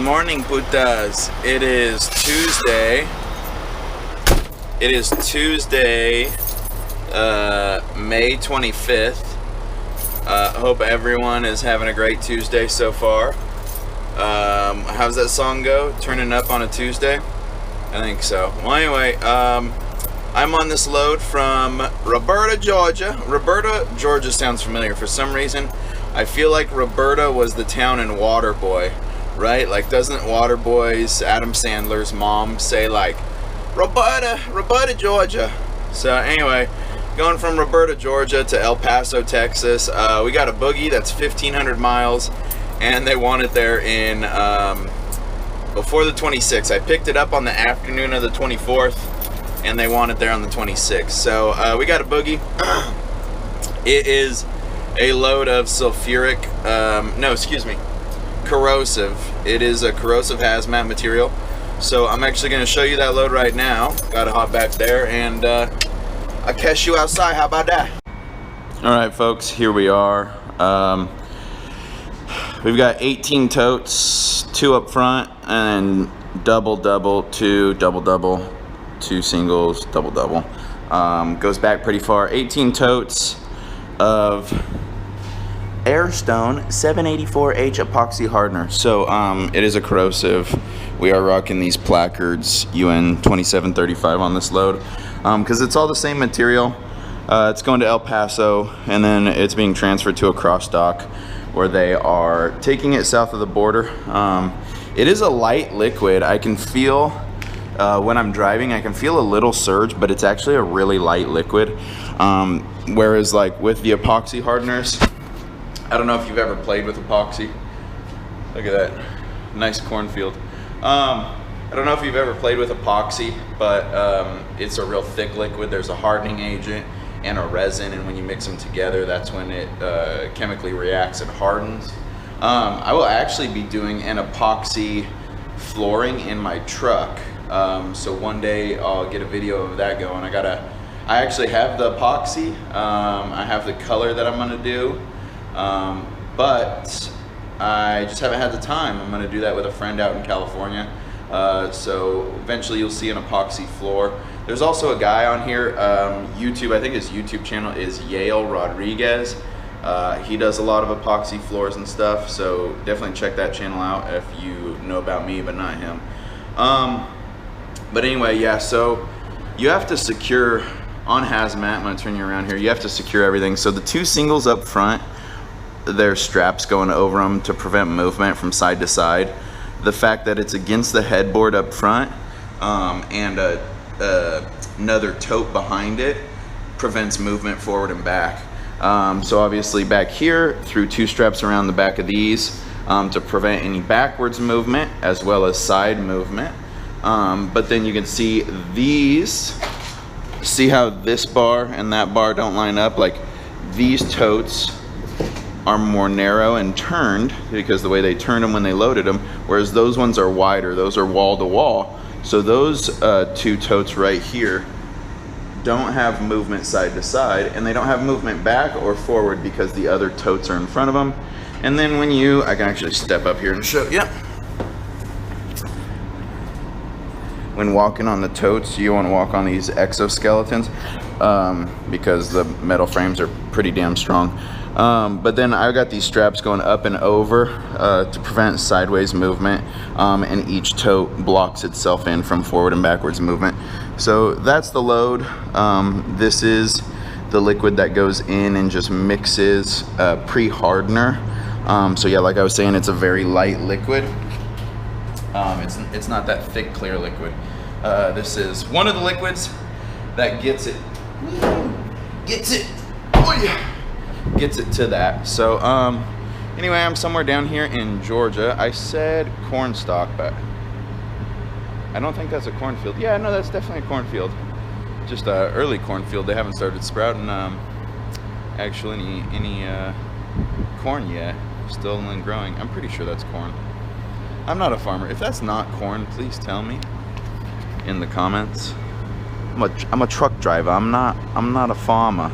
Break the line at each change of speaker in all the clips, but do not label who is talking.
morning, putas. It is Tuesday. May 25th. Hope everyone is having a great Tuesday so far. How's that song go? Turning up on a Tuesday? I think so. Well, anyway, I'm on this load from Roberta, Georgia. Roberta, Georgia sounds familiar. For some reason, I feel like Roberta was the town in Waterboy, right? Like, doesn't Waterboy's Adam Sandler's mom say, like, Roberta, Georgia? So, anyway, going from Roberta, Georgia to El Paso, Texas. We got a boogie that's 1,500 miles, and they want it there in before the 26th. I picked it up on the afternoon of the 24th, and they want it there on the 26th. So we got a boogie. It is a load of corrosive. It is a corrosive hazmat material. So I'm actually going to show you that load right now. Got to hop back there, and I'll catch you outside. How about that? All right, folks, here we are. We've got 18 totes, 2 up front, and double, 2, double, 2 singles, double. Goes back pretty far. 18 totes of Airstone 784H epoxy hardener. So it is a corrosive. We are rocking these placards UN 2735 on this load because it's all the same material. It's going to El Paso, and then it's being transferred to a cross dock where they are taking it south of the border. It is a light liquid. I can feel when I'm driving, I can feel a little surge, but it's actually a really light liquid. Whereas like with the epoxy hardeners, I don't know if you've ever played with epoxy. Look at that, nice cornfield. I don't know if you've ever played with epoxy, but it's a real thick liquid. There's a hardening agent and a resin, and when you mix them together, that's when it chemically reacts and hardens. I will actually be doing an epoxy flooring in my truck. So one day I'll get a video of that going. I actually have the epoxy. I have the color that I'm gonna do, but I just haven't had the time. I'm gonna do that with a friend out in California. So eventually you'll see an epoxy floor. There's also a guy on here, YouTube, I think his YouTube channel is Yale Rodriguez. He does a lot of epoxy floors and stuff, so definitely check that channel out if you know about me, but not him. But anyway, yeah, so you have to secure, on hazmat, I'm gonna turn you around here, you have to secure everything. So the 2 singles up front, there's straps going over them to prevent movement from side to side. The fact that it's against the headboard up front and another tote behind it prevents movement forward and back. So obviously back here, through 2 straps around the back of these to prevent any backwards movement as well as side movement. But then you can see these, see how this bar and that bar don't line up? Like, these totes are more narrow and turned because the way they turned them when they loaded them, whereas those ones are wider. Those are wall to wall. So those 2 totes right here don't have movement side to side, and they don't have movement back or forward because the other totes are in front of them. And then when I can actually step up here and show you. When walking on the totes, you want to walk on these exoskeletons because the metal frames are pretty damn strong. But then I got these straps going up and over to prevent sideways movement, and each tote blocks itself in from forward and backwards movement. So that's the load. This is the liquid that goes in and just mixes pre-hardener. So yeah, like I was saying, it's a very light liquid. It's not that thick, clear liquid. This is one of the liquids that gets it to that. So anyway, I'm somewhere down here in Georgia. I said corn stalk, but I don't think that's a cornfield. Yeah, no, that's definitely a cornfield. Just a early cornfield. They haven't started sprouting actually any corn yet. Still in growing. I'm pretty sure that's corn. I'm not a farmer. If that's not corn, please tell me in the comments. I'm a truck driver. I'm not a farmer.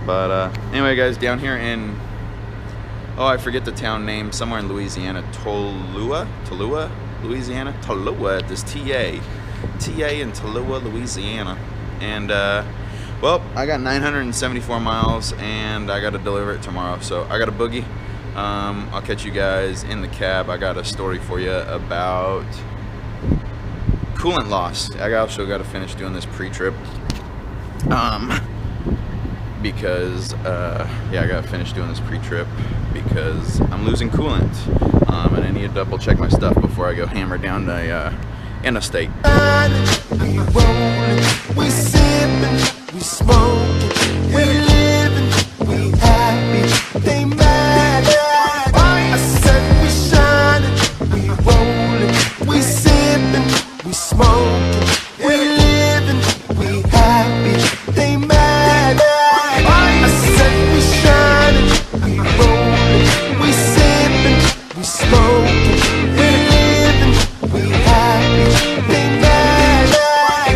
But anyway, guys, down here in Oh, I forget the town name. Somewhere in Louisiana, Tolua, Louisiana, Tolua. This TA in Tolua, Louisiana. And well, I got 974 miles, and I got to deliver it tomorrow. So I got a boogie. I'll catch you guys in the cab. I got a story for you about coolant loss. I also got to finish doing this pre-trip. Because yeah, I gotta finish doing this pre-trip because I'm losing coolant, and I need to double check my stuff before I go hammer down the interstate.
We rollin', we sippin', we smokin', we livin', we happy, they mad. I said we shinin', we rollin', we sippin', we smokin', we livin', we happy, they mad. I said we shinin', we rollin', we sippin', we smokin', we livin', we happy, they mad. I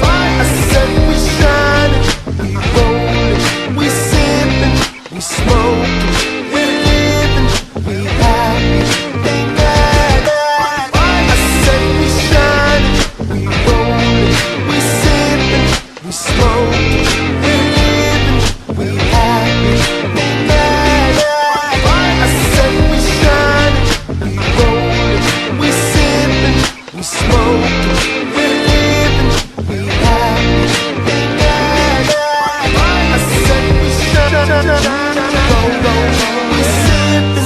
said we shinin', we rollin', we sippin', we smokin', we livin', we happy, they mad. I said we shinin', we rollin', we sippin', we smokin', we livin', we happy, they mad. I said we shinin', we rollin', we sippin', we smokin', we livin', we happy, they mad. I said we shinin', we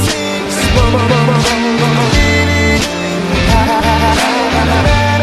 sippin',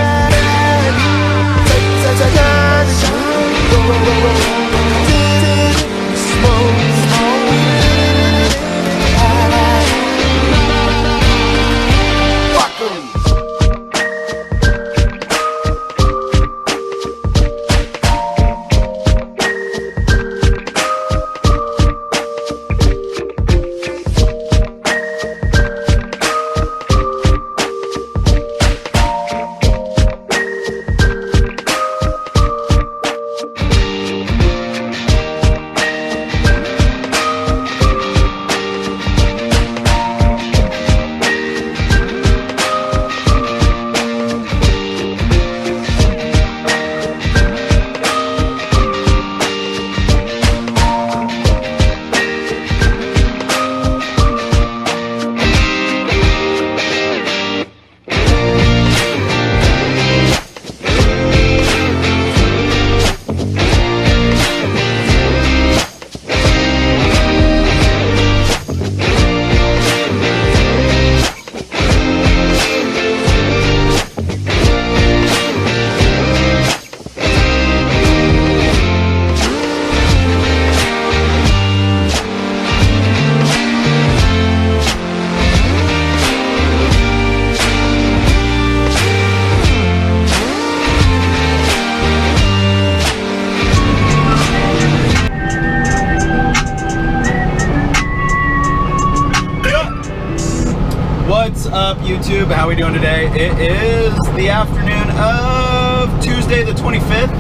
What's up, YouTube? How we doing today? It is the afternoon of Tuesday the 25th.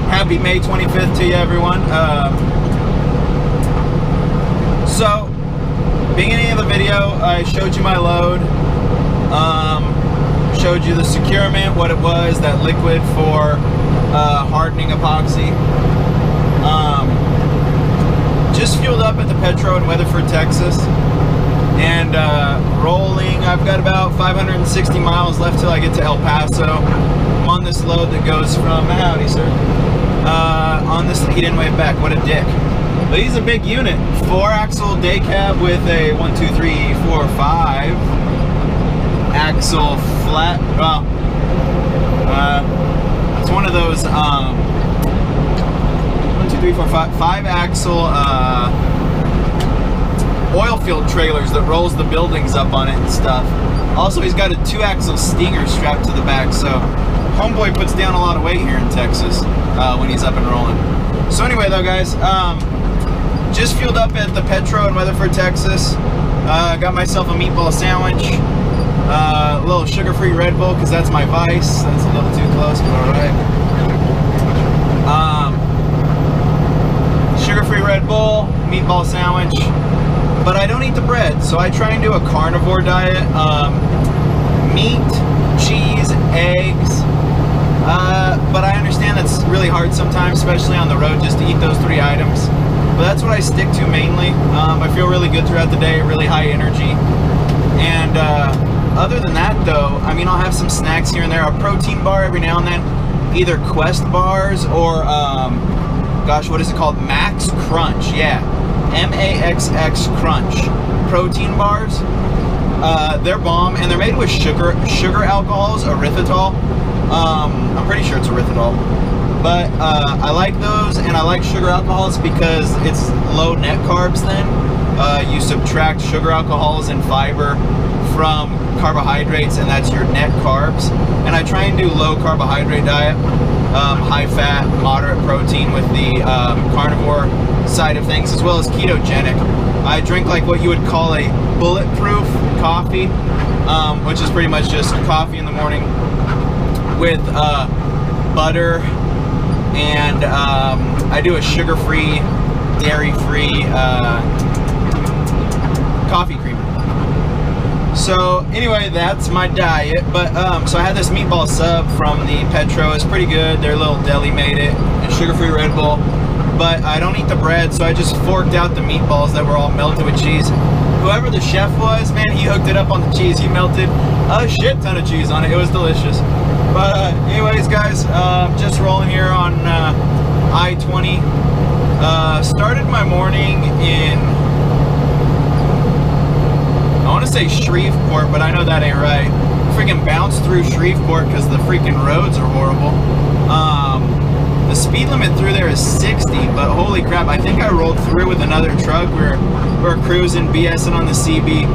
Happy May 25th to you, everyone. So, beginning of the video, I showed you my load. Showed you the securement, what it was, that liquid for hardening epoxy. Just fueled up at the Petro in Weatherford, Texas. And rolling, I've got about 560 miles left till I get to El Paso. I'm on this load that goes from, howdy sir, on this, he didn't wave back, what a dick. But he's a big unit, 4-axle day cab with a 1, 2, 3, 4, 5 axle flat, well, it's one of those, 1, 2, 3, 4, 5 axle, oil field trailers that rolls the buildings up on it and stuff. Also, he's got a 2-axle Stinger strapped to the back, so homeboy puts down a lot of weight here in Texas when he's up and rolling. So anyway, though, guys, just fueled up at the Petro in Weatherford, Texas. Got myself a meatball sandwich, a little sugar-free Red Bull because that's my vice. That's a little too close, but all right. Sugar-free Red Bull, meatball sandwich. but I don't eat the bread, so I try and do a carnivore diet. Meat, cheese, eggs, but I understand that's really hard sometimes, especially on the road, just to eat those 3 items. But that's what I stick to mainly. I feel really good throughout the day, really high energy. And other than that though, I mean, I'll have some snacks here and there, a protein bar every now and then, either Quest bars or, gosh, what is it called? Max Crunch, yeah. M-A-X-X Crunch. Protein bars. They're bomb, and they're made with sugar alcohols, erythritol. I'm pretty sure it's erythritol. But I like those, and I like sugar alcohols because it's low net carbs then. You subtract sugar alcohols and fiber from carbohydrates, and that's your net carbs. And I try and do low carbohydrate diet, high fat, moderate protein with the carnivore side of things, as well as ketogenic. I drink like what you would call a bulletproof coffee, which is pretty much just coffee in the morning with butter, and I do a sugar-free, dairy-free coffee creamer. So anyway, that's my diet. But so I had this meatball sub from the Petro. It's pretty good. Their little deli made it, and sugar-free Red Bull. But I don't eat the bread, so I just forked out the meatballs that were all melted with cheese. Whoever the chef was, man, he hooked it up on the cheese. He melted a shit ton of cheese on it. It was delicious. But anyways, guys, just rolling here on I-20. Started my morning in, I want to say Shreveport, but I know that ain't right. Freaking bounced through Shreveport because the freaking roads are horrible. The speed limit through there is 60, but holy crap, I think I rolled through with another truck. We're cruising, BSing on the CB.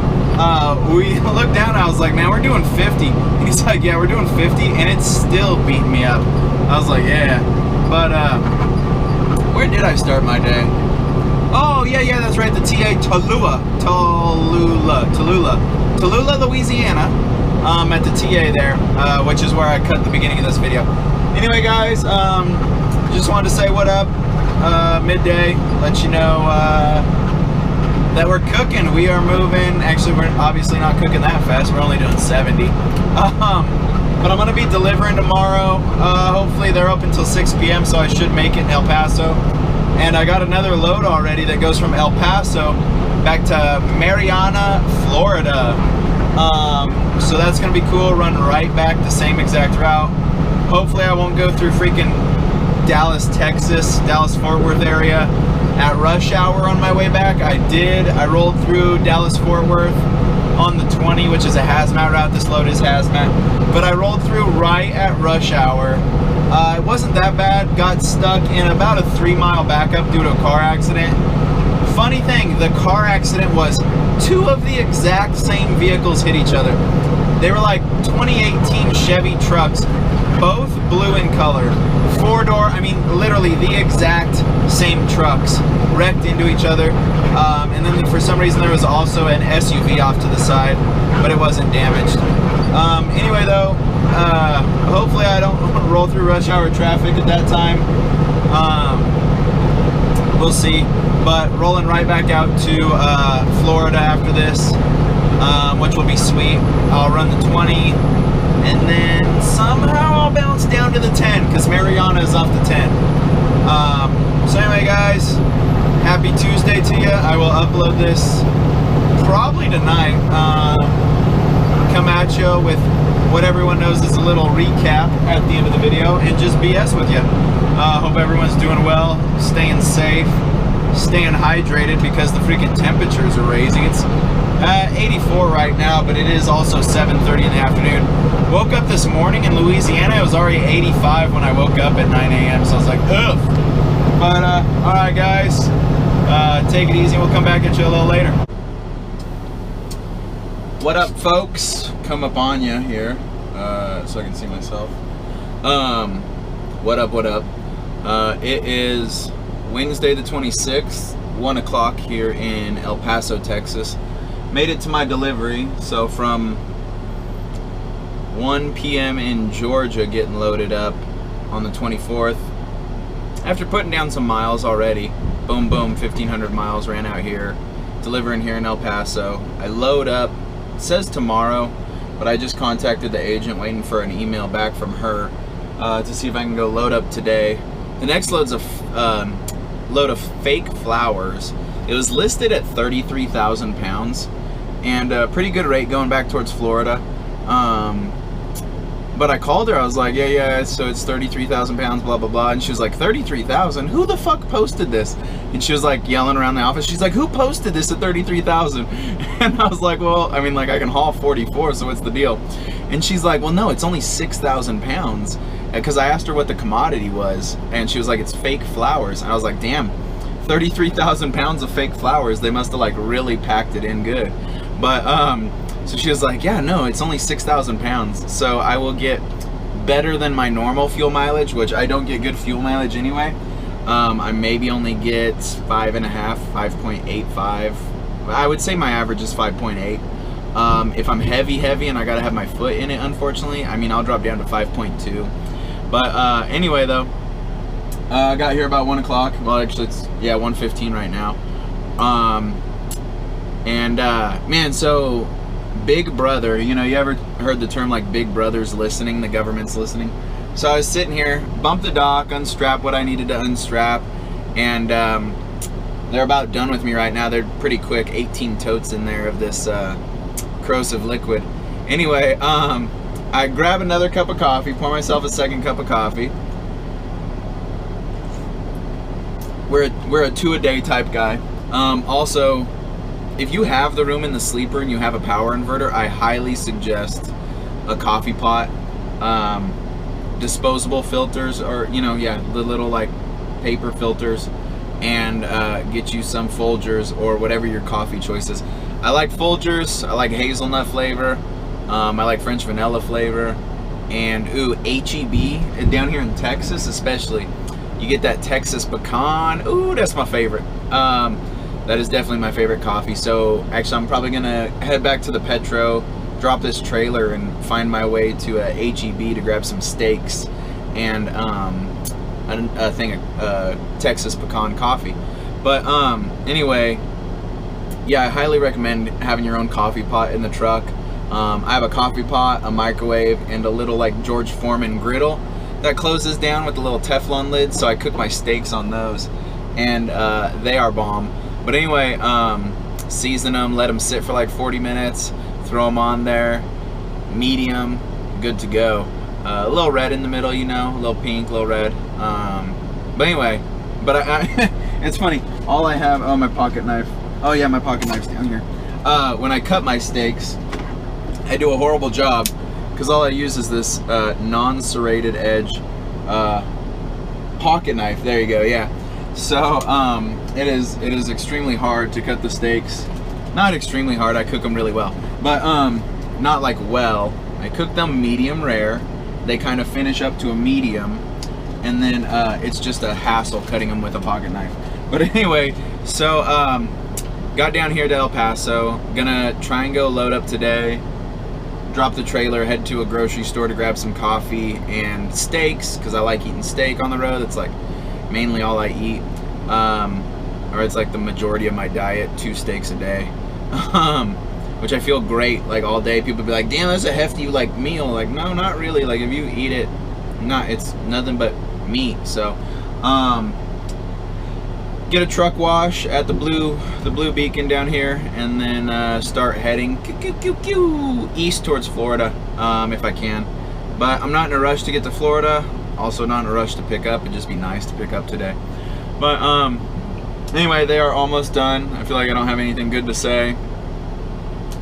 We looked down, I was like, man, we're doing 50. And he's like, yeah, we're doing 50, and it's still beating me up. I was like, yeah. But, where did I start my day? Oh, yeah, that's right, the TA Tallulah, Louisiana, at the TA there, which is where I cut the beginning of this video. Anyway, guys, just wanted to say what up, midday, let you know that we're cooking. We are moving. Actually, we're obviously not cooking that fast. We're only doing 70. But I'm going to be delivering tomorrow. Hopefully, they're open until 6 p.m., so I should make it in El Paso. And I got another load already that goes from El Paso back to Marianna, Florida. So that's going to be cool. Run right back the same exact route. Hopefully I won't go through freaking Dallas, Texas, Dallas-Fort Worth area at rush hour on my way back. I did. I rolled through Dallas-Fort Worth on the 20, which is a hazmat route. This load is hazmat. But I rolled through right at rush hour. It wasn't that bad. Got stuck in about a 3-mile backup due to a car accident. Funny thing, the car accident was 2 of the exact same vehicles hit each other. They were like 2018 Chevy trucks, both blue in color. 4-door, I mean, literally the exact same trucks wrecked into each other. And then for some reason there was also an SUV off to the side, but it wasn't damaged. Anyway though, hopefully I don't roll through rush hour traffic at that time. We'll see. But rolling right back out to Florida after this, which will be sweet. I'll run the 20, and then somehow I'll bounce down to the 10, because Marianna is off the 10. So anyway, guys, happy Tuesday to you. I will upload this probably tonight. Come at you with what everyone knows is a little recap at the end of the video, and just BS with you. Hope everyone's doing well, staying safe, staying hydrated, because the freaking temperatures are raising. It's 84 right now, but it is also 7:30 in the afternoon. Woke up this morning in Louisiana. It was already 85 when I woke up at 9 a.m. So I was like, ugh. But all right, guys, take it easy. We'll come back at you a little later. What up, folks? Come up on you here, so I can see myself. What up? What up? It is Wednesday the 26th, 1 o'clock here in El Paso, Texas. Made it to my delivery, so from 1 p.m. in Georgia, getting loaded up on the 24th. After putting down some miles already, boom, boom, 1,500 miles ran out here. delivering here in El Paso. I load up, it says tomorrow, but I just contacted the agent waiting for an email back from her to see if I can go load up today. The next load's a load of fake flowers. It was listed at 33,000 pounds and a pretty good rate going back towards Florida. But I called her, I was like, yeah, so it's 33,000 pounds, blah, blah, blah. And she was like, 33,000? Who the fuck posted this? And she was like yelling around the office. She's like, who posted this at 33,000? And I was like, well, I mean, like I can haul 44, so what's the deal? And she's like, well, no, it's only 6,000 pounds. Because I asked her what the commodity was, and she was like, it's fake flowers. And I was like, damn, 33,000 pounds of fake flowers. They must have like really packed it in good. But, so she was like, yeah, no, it's only 6,000 pounds. So I will get better than my normal fuel mileage, which I don't get good fuel mileage anyway. I maybe only get 5.85. I would say my average is 5.8. If I'm heavy and I gotta have my foot in it, unfortunately, I mean, I'll drop down to 5.2. But anyway, though, I got here about 1 o'clock. Well, actually, it's, yeah, 1:15 right now. Man, so Big Brother, you know, you ever heard the term like Big Brother's listening, the government's listening? So I was sitting here, bumped the dock, unstrapped what I needed to unstrap, and they're about done with me right now. They're pretty quick, 18 totes in there of this corrosive liquid. Anyway, I grab another cup of coffee, pour myself a second cup of coffee. We're a 2-a-day type guy. Also, if you have the room in the sleeper and you have a power inverter, I highly suggest a coffee pot, disposable filters, or, you know, yeah, the little like paper filters, and get you some Folgers or whatever your coffee choice is. I like Folgers, I like hazelnut flavor, I like French vanilla flavor, and ooh, HEB, down here in Texas especially, you get that Texas pecan. Ooh, that's my favorite. That is definitely my favorite coffee. So actually, I'm probably gonna head back to the Petro, drop this trailer, and find my way to a HEB to grab some steaks and a thing of Texas pecan coffee. But anyway, yeah, I highly recommend having your own coffee pot in the truck. I have a coffee pot, a microwave, and a little like George Foreman griddle that closes down with a little Teflon lid, so I cook my steaks on those, and they are bomb. But anyway, season them, let them sit for like 40 minutes, throw them on there, medium, good to go. A little red in the middle, you know, a little pink, a little red. But anyway, it's funny, all I have, oh, my pocket knife. Oh yeah, my pocket knife's down here. When I cut my steaks, I do a horrible job, because all I use is this non-serrated edge pocket knife. There you go, yeah. So it is extremely hard to cut the steaks. Not extremely hard, I cook them really well, but not like well. I cook them medium rare. They kind of finish up to a medium, and then it's just a hassle cutting them with a pocket knife. But anyway, so got down here to El Paso, gonna try and go load up today, drop the trailer, head to a grocery store to grab some coffee and steaks, because I like eating steak on the road. It's like mainly all I eat, or it's like the majority of my diet, 2 steaks a day, which I feel great, like all day. People be like, damn, that's a hefty like meal. Like, no, not really. Like, if you eat it, it's nothing but meat. So get a truck wash at the blue beacon down here, and then start heading east towards Florida, if I can. But I'm not in a rush to get to Florida, also not in a rush to pick up. It'd just be nice to pick up today. But anyway, they are almost done. I feel like I don't have anything good to say.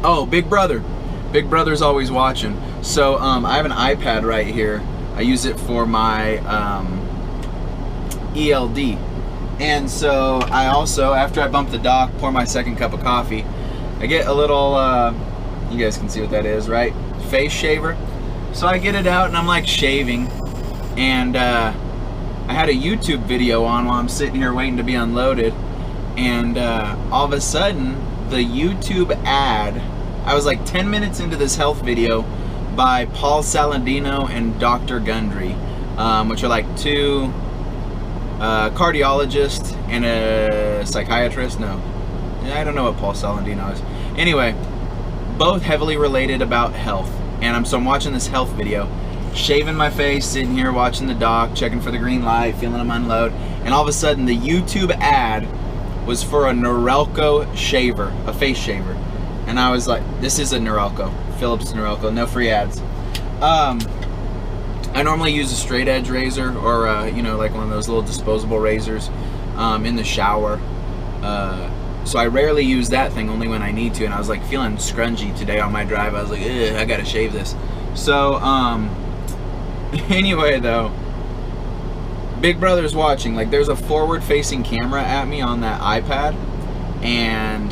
Oh, Big Brother's always watching. So I have an iPad right here. I use it for my ELD. And so I also, after I bump the dock, pour my second cup of coffee, I get a little, you guys can see what that is, right? Face shaver. So I get it out and I'm like shaving. And I had a YouTube video on while I'm sitting here waiting to be unloaded. And all of a sudden, the YouTube ad, I was like 10 minutes into this health video by Paul Saladino and Dr. Gundry, which are like 2 cardiologist and a psychiatrist. No, I don't know what Paul Saladino is. Anyway, both heavily related about health. And so I'm watching this health video, shaving my face, sitting here watching the dock, checking for the green light, feeling them unload. And all of a sudden, the YouTube ad was for a Norelco shaver, a face shaver. And I was like, this is a Norelco, Philips Norelco, no free ads. I normally use a straight edge razor or, you know, like one of those little disposable razors in the shower. So I rarely use that thing, only when I need to. And I was like feeling scrungy today on my drive. I was like, ugh, I gotta shave this. So, anyway though, Big Brother's watching. Like, there's a forward facing camera at me on that iPad. And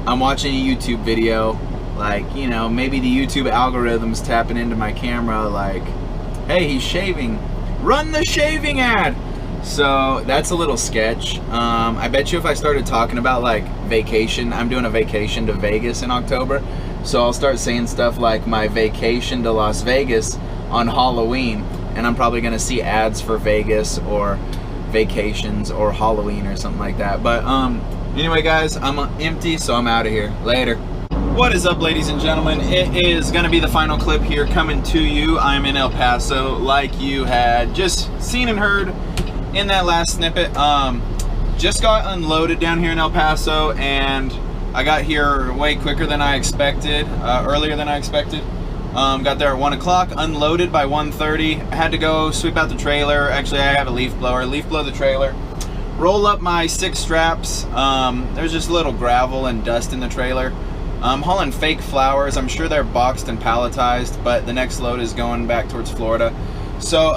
I'm watching a YouTube video. Like, you know, maybe the YouTube algorithm's tapping into my camera like, hey, he's shaving. Run the shaving ad. So that's a little sketch. I bet you if I started talking about like vacation, I'm doing a vacation to Vegas in October. So I'll start saying stuff like my vacation to Las Vegas on Halloween. And I'm probably going to see ads for Vegas or vacations or Halloween or something like that. But anyway, guys, I'm empty, so I'm out of here. Later. What is up, ladies and gentlemen? It is going to be the final clip here coming to you. I'm in El Paso, like you had just seen and heard in that last snippet. Just got unloaded down here in El Paso, and I got here way quicker than I expected, earlier than I expected. Got there at 1 o'clock, unloaded by 1:30. I had to go sweep out the trailer. Actually, I have a leaf blower, blow the trailer, roll up my 6 straps. There's just a little gravel and dust in the trailer. I'm hauling fake flowers. I'm sure they're boxed and palletized, but the next load is going back towards Florida. So,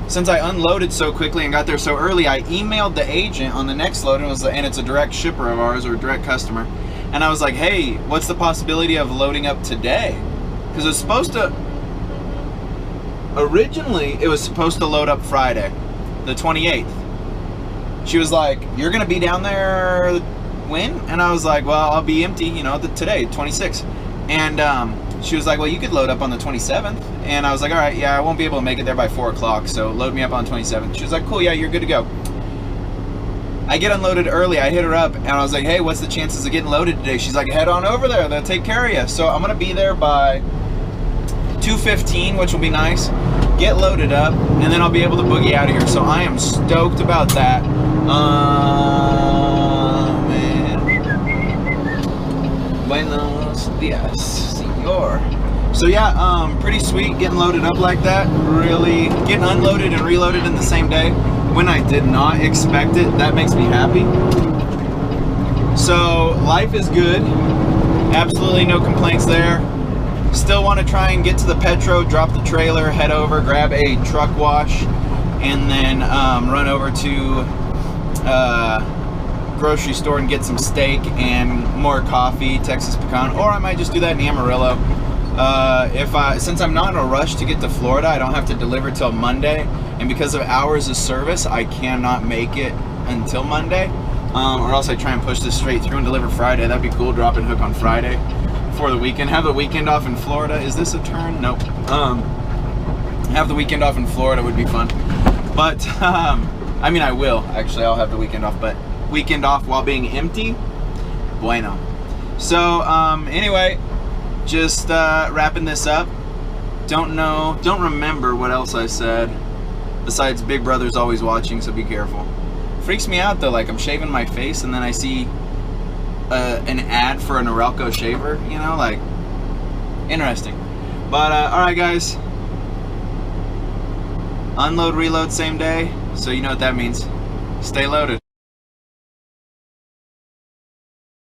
since I unloaded so quickly and got there so early, I emailed the agent on the next load, and it's a direct shipper of ours, or a direct customer. And I was like, hey, what's the possibility of loading up today? Because it was supposed to, originally, it was supposed to load up Friday, the 28th. She was like, you're going to be down there when? And I was like, well, I'll be empty, you know, today, 26th. And she was like, well, you could load up on the 27th. And I was like, all right, yeah, I won't be able to make it there by 4 o'clock, so load me up on 27th. She was like, cool, yeah, you're good to go. I get unloaded early. I hit her up, and I was like, hey, what's the chances of getting loaded today? She's like, head on over there. They'll take care of you. So I'm going to be there by 2:15, which will be nice. Get loaded up, and then I'll be able to boogie out of here. So I am stoked about that. Buenos dias, senor. So yeah, pretty sweet getting loaded up like that. Really getting unloaded and reloaded in the same day when I did not expect it. That makes me happy. So life is good. Absolutely no complaints there. Still want to try and get to the Petro, drop the trailer, head over, grab a truck wash, and then run over to grocery store and get some steak and more coffee, Texas pecan, or I might just do that in Amarillo. Since I'm not in a rush to get to Florida, I don't have to deliver till Monday, and because of hours of service, I cannot make it until Monday, or else I try and push this straight through and deliver Friday. That'd be cool, drop and hook on Friday before the weekend. Have the weekend off in Florida. Is this a turn? Nope. Have the weekend off in Florida would be fun, but I mean, I will actually. I'll have the weekend off, but weekend off while being empty, bueno. So anyway, just wrapping this up. Don't remember what else I said besides Big Brother's always watching, so be careful. Freaks me out though, like I'm shaving my face and then I see an ad for a Norelco shaver, you know, like, interesting. But alright guys, unload, reload same day, so you know what that means. Stay loaded.